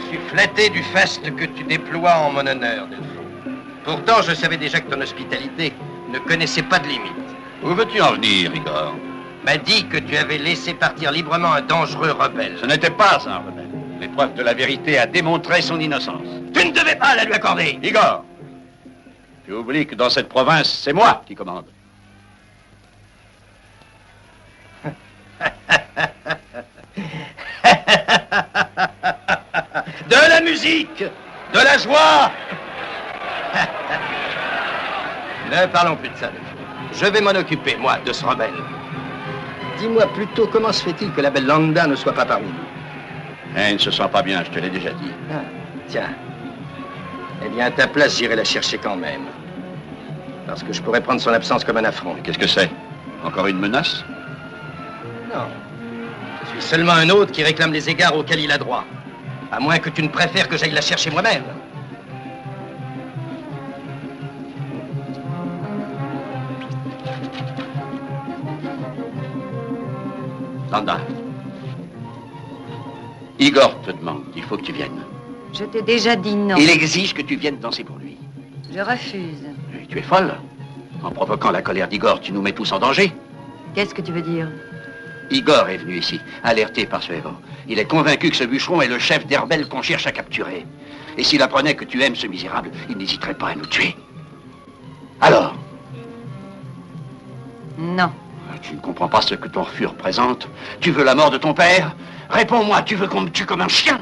suis flatté du faste que tu déploies en mon honneur, Delphine. Pourtant, je savais déjà que ton hospitalité ne connaissait pas de limite. Où veux-tu en venir, Igor? M'a dit que tu avais laissé partir librement un dangereux rebelle. Ce n'était pas un rebelle. L'épreuve de la vérité a démontré son innocence. Tu ne devais pas la lui accorder. Igor, tu oublies que dans cette province, c'est moi qui commande. De la musique, de la joie. Ne parlons plus de ça, Delphine. Je vais m'en occuper, moi, de ce rebelle. Dis-moi plutôt, comment se fait-il que la belle Landa ne soit pas parmi nous? Elle ne se sent pas bien, je te l'ai déjà dit. Ah, tiens. Eh bien, à ta place, j'irai la chercher quand même. Parce que je pourrais prendre son absence comme un affront. Qu'est-ce que c'est? Encore une menace? Non. Je suis seulement un autre qui réclame les égards auxquels il a droit. À moins que tu ne préfères que j'aille la chercher moi-même. Landa. Igor te demande, il faut que tu viennes. Je t'ai déjà dit non. Il exige que tu viennes danser pour lui. Je refuse. Et tu es folle. En provoquant la colère d'Igor, tu nous mets tous en danger. Qu'est-ce que tu veux dire? Igor est venu ici, alerté par ce héros. Il est convaincu que ce bûcheron est le chef des rebelles qu'on cherche à capturer. Et s'il apprenait que tu aimes ce misérable, il n'hésiterait pas à nous tuer. Alors? Non. Tu ne comprends pas ce que ton refus représente? Tu veux la mort de ton père? Réponds-moi, tu veux qu'on me tue comme un chien?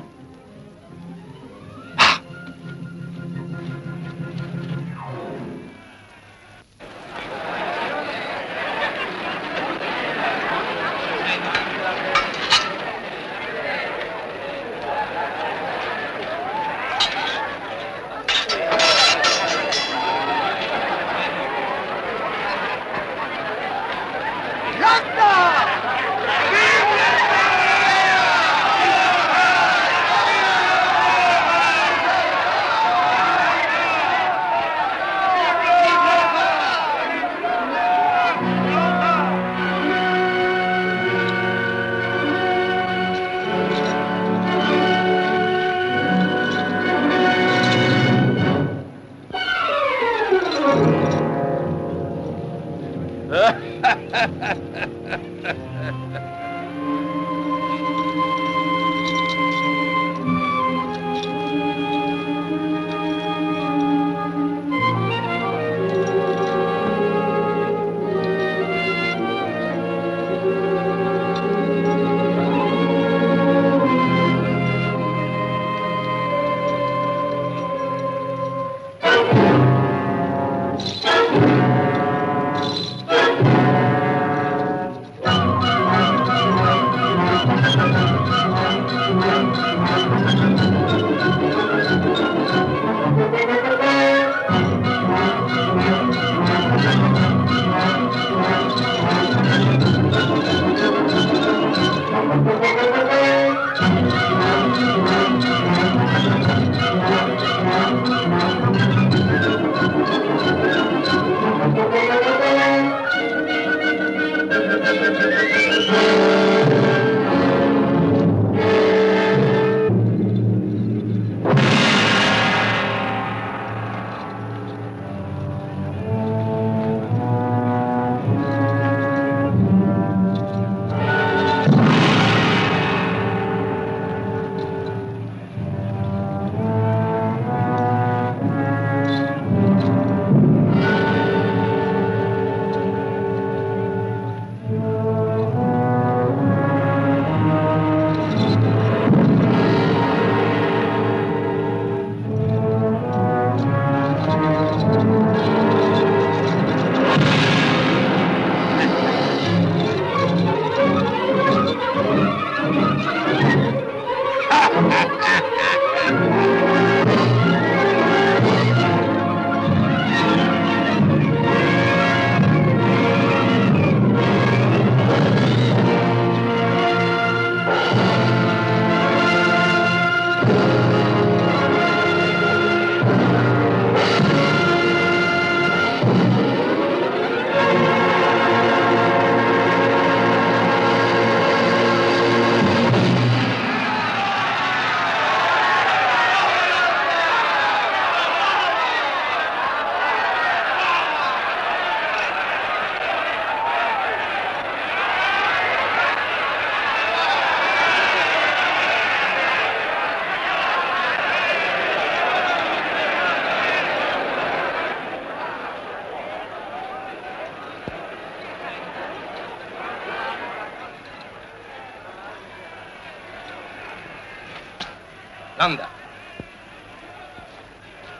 Landa.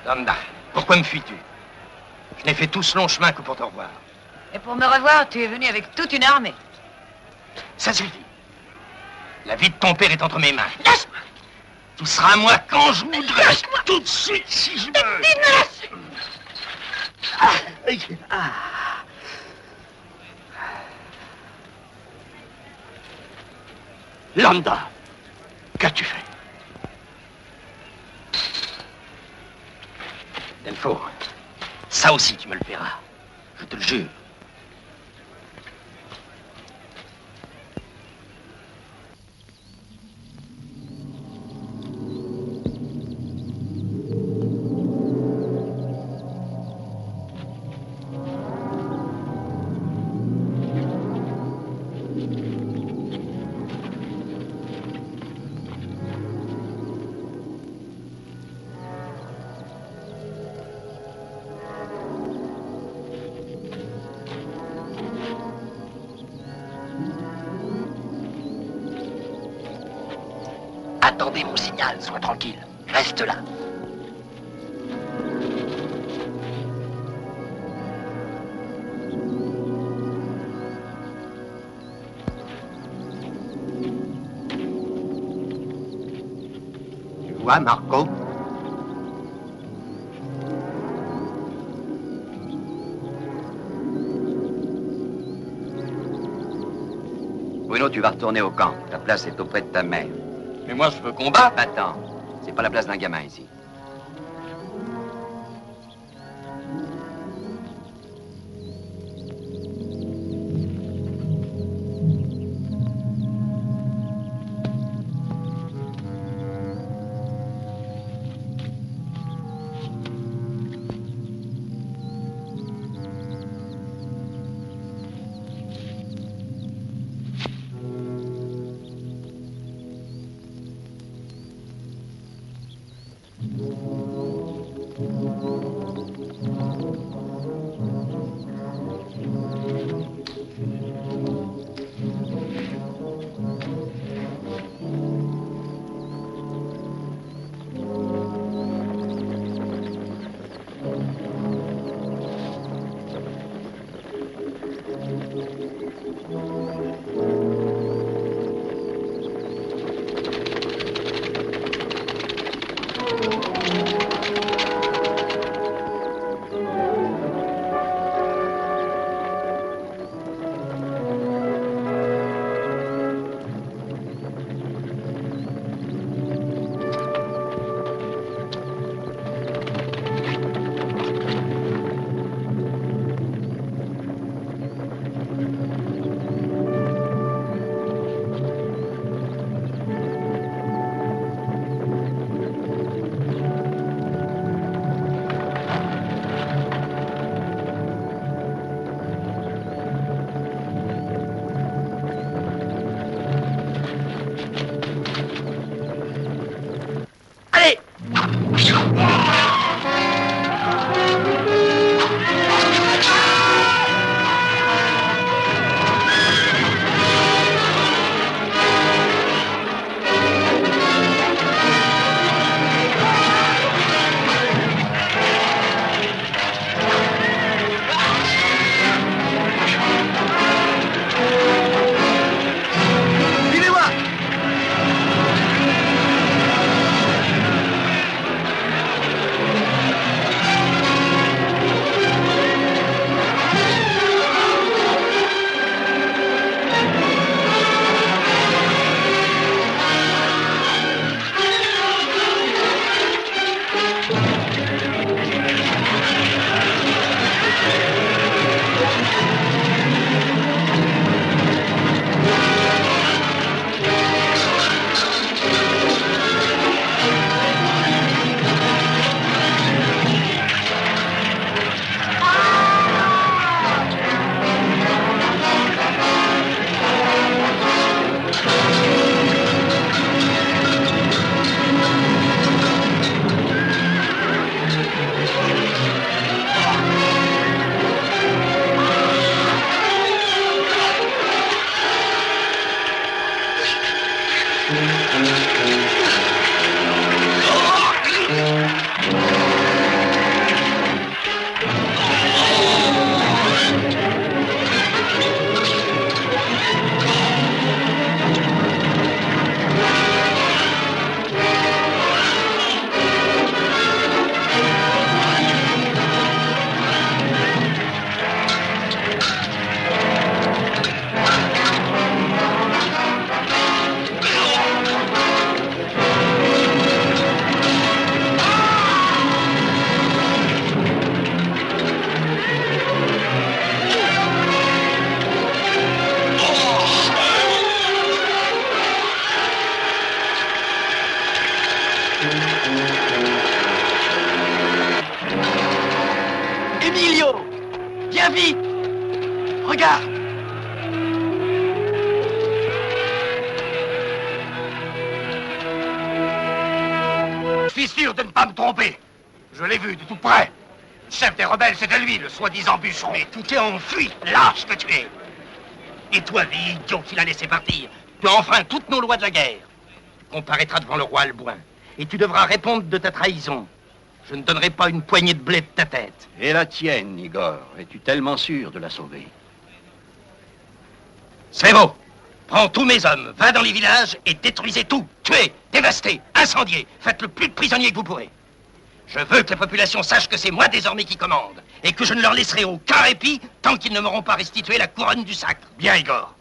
Landa, pourquoi me fuis-tu? Je n'ai fait tout ce long chemin que pour te revoir. Et pour me revoir, tu es venu avec toute une armée. Ça suffit. La vie de ton père est entre mes mains. Lâche-moi! Tu seras à moi quand je voudrais. Lâche-moi! Tout de suite, si je veux. Landa, qu'as-tu fait? Delfo, ça aussi tu me le paieras. Je te le jure. Attendez mon signal, sois tranquille. Reste là. Tu vois, Marco? Bruno, tu vas retourner au camp. Ta place est auprès de ta mère. Mais moi, je veux combattre. Attends, c'est pas la place d'un gamin ici. Emilio, viens vite. Regarde. Je suis sûr de ne pas me tromper. Je l'ai vu de tout près. Le chef des rebelles, c'était lui, le soi-disant bûcheron. Mais tu t'es enfui, lâche que tu es. Et toi, l'idiot qui l'a laissé partir, tu as enfreint toutes nos lois de la guerre. Tu comparaîtras devant le roi Albuin. Et tu devras répondre de ta trahison. Je ne donnerai pas une poignée de blé de ta tête. Et la tienne, Igor. Es-tu tellement sûr de la sauver? Svevo, prends tous mes hommes, va dans les villages et détruisez tout. Tuez, dévastez, incendiez. Faites le plus de prisonniers que vous pourrez. Je veux que la population sache que c'est moi désormais qui commande. Et que je ne leur laisserai aucun répit tant qu'ils ne m'auront pas restitué la couronne du sacre. Bien, Igor.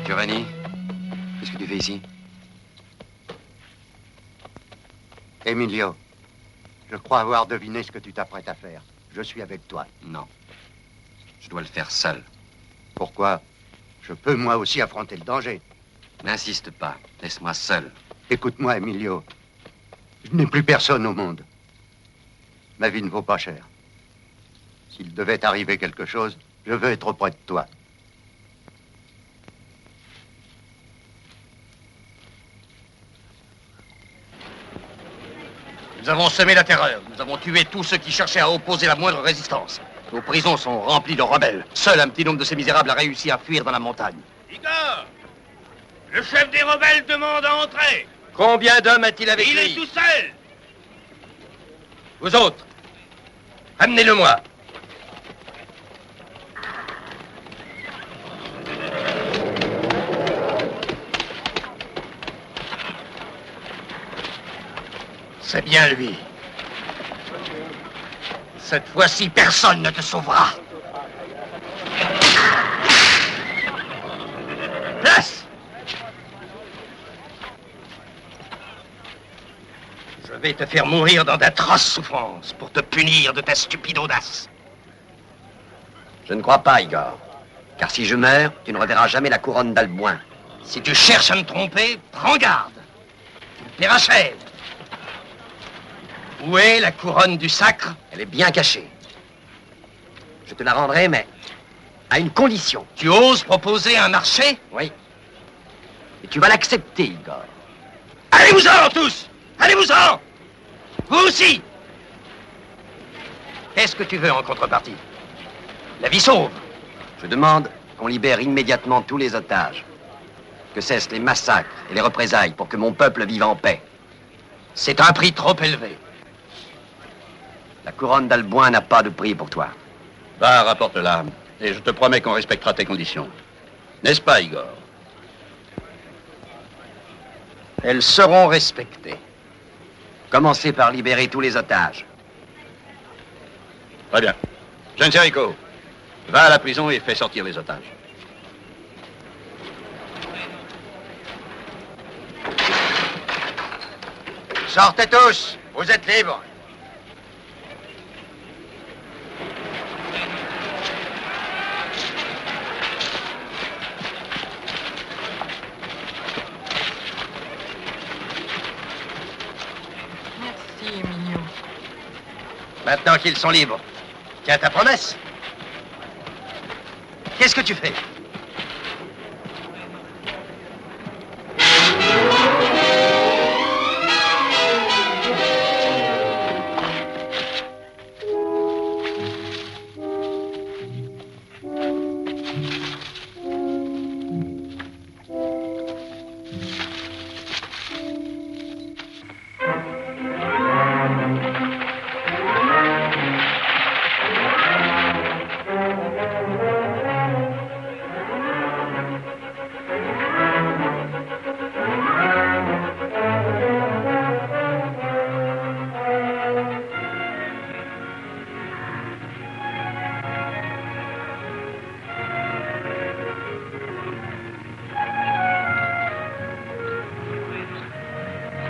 Giovanni, qu'est-ce que tu fais ici? Emilio, je crois avoir deviné ce que tu t'apprêtes à faire. Je suis avec toi. Non. Je dois le faire seul. Pourquoi? Je peux moi aussi affronter le danger. N'insiste pas. Laisse-moi seul. Écoute-moi, Emilio. Je n'ai plus personne au monde. Ma vie ne vaut pas cher. S'il devait arriver quelque chose, je veux être auprès de toi. Nous avons semé la terreur. Nous avons tué tous ceux qui cherchaient à opposer la moindre résistance. Nos prisons sont remplies de rebelles. Seul un petit nombre de ces misérables a réussi à fuir dans la montagne. Igor, le chef des rebelles demande à entrer. Combien d'hommes a-t-il avec lui? Il est tout seul. Vous autres, amenez-le-moi. C'est bien lui. Cette fois-ci, personne ne te sauvera. Place! Je vais te faire mourir dans d'atroces souffrances pour te punir de ta stupide audace. Je ne crois pas, Igor. Car si je meurs, tu ne reverras jamais la couronne d'Albuin. Si tu cherches à me tromper, prends garde. Tu Père Rachel, où est la couronne du sacre? Elle est bien cachée. Je te la rendrai, mais à une condition. Tu oses proposer un marché? Oui. Et tu vas l'accepter, Igor. Allez-vous-en, tous! Allez-vous-en! Vous aussi! Qu'est-ce que tu veux en contrepartie? La vie sauve. Je demande qu'on libère immédiatement tous les otages. Que cessent les massacres et les représailles pour que mon peuple vive en paix. C'est un prix trop élevé. La couronne d'Alboin n'a pas de prix pour toi. Va, rapporte-la. Et je te promets qu'on respectera tes conditions. N'est-ce pas, Igor? Elles seront respectées. Commencez par libérer tous les otages. Très bien. Jeune Serico, va à la prison et fais sortir les otages. Sortez tous, vous êtes libres. Merci, Emilio. Maintenant qu'ils sont libres, tiens ta promesse. Qu'est-ce que tu fais?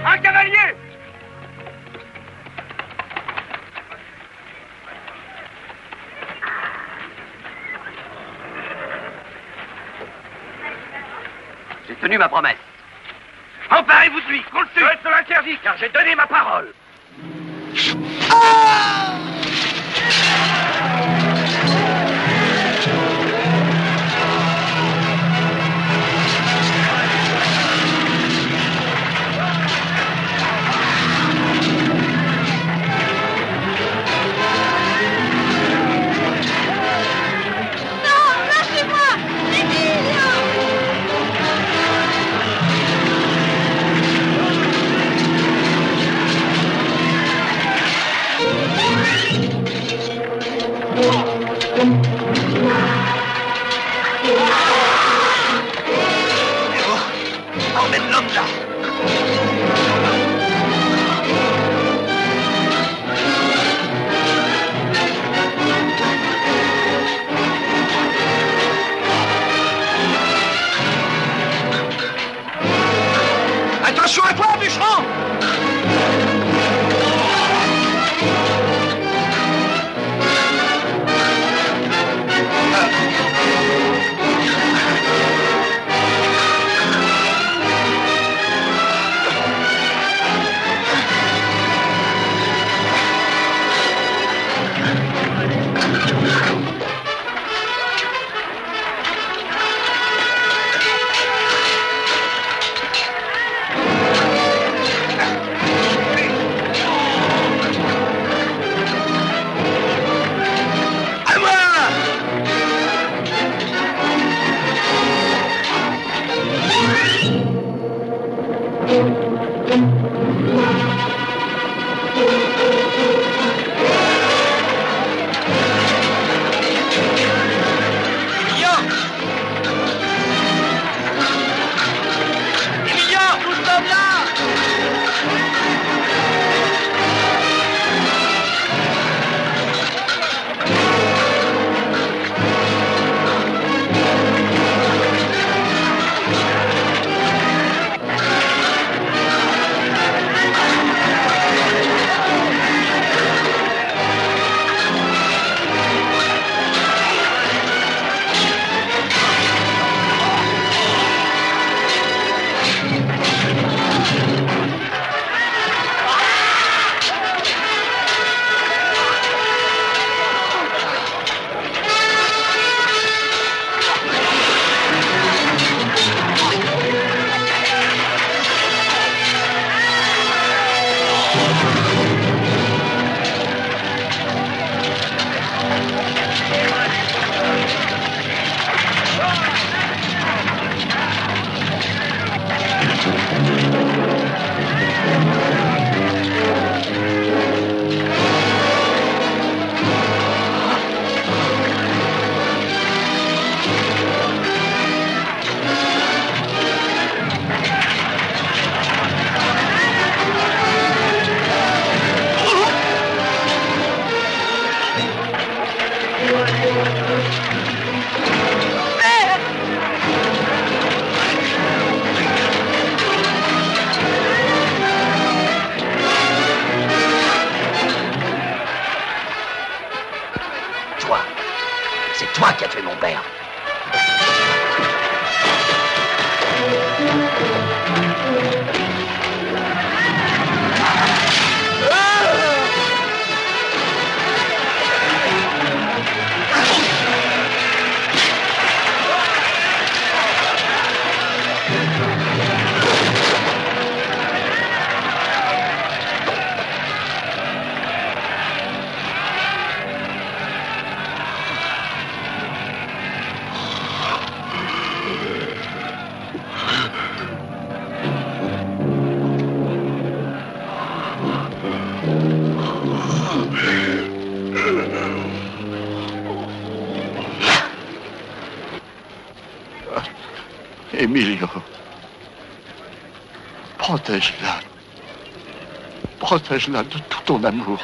Un cavalier! J'ai tenu ma promesse. Emparez-vous de lui, qu'on le tue! Je te l'interdis, car j'ai donné ma parole. Emmène l'homme là. Attention à toi, bûcheron! qui a tué mon père. Emilio, protège-la. Protège-la de tout ton amour.